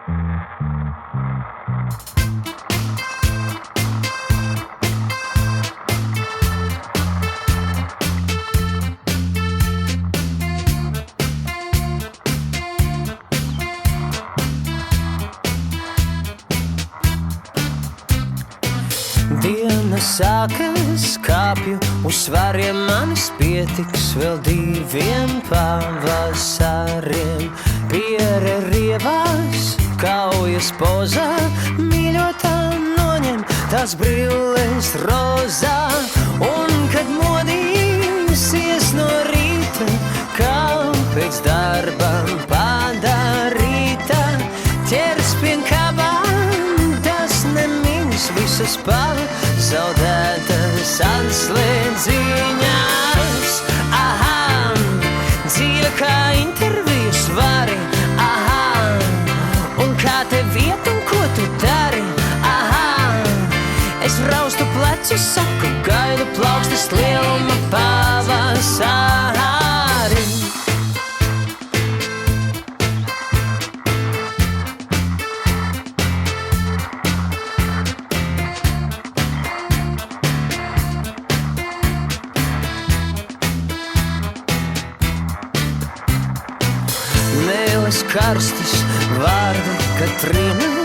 Diena sākas, kāpju uz svariem, manis pietiks vēl 2 pavasariem. Piere rievās, kaujas pozā, mīļotā noņem tās brilles rozā. Un kad modīsies no rīta, kā pēc darba padarīta, ķers pie kabām, tas nemīns visas pazaudētas atslēdziņas. Aha, dzīve kā interviju svari, aha, un kā te vieta un ko tu dari, aha. Es raustu plecu, saku, gaidu plaukstas lieluma pavasari. Mēles karstas, vārdi Katrīna,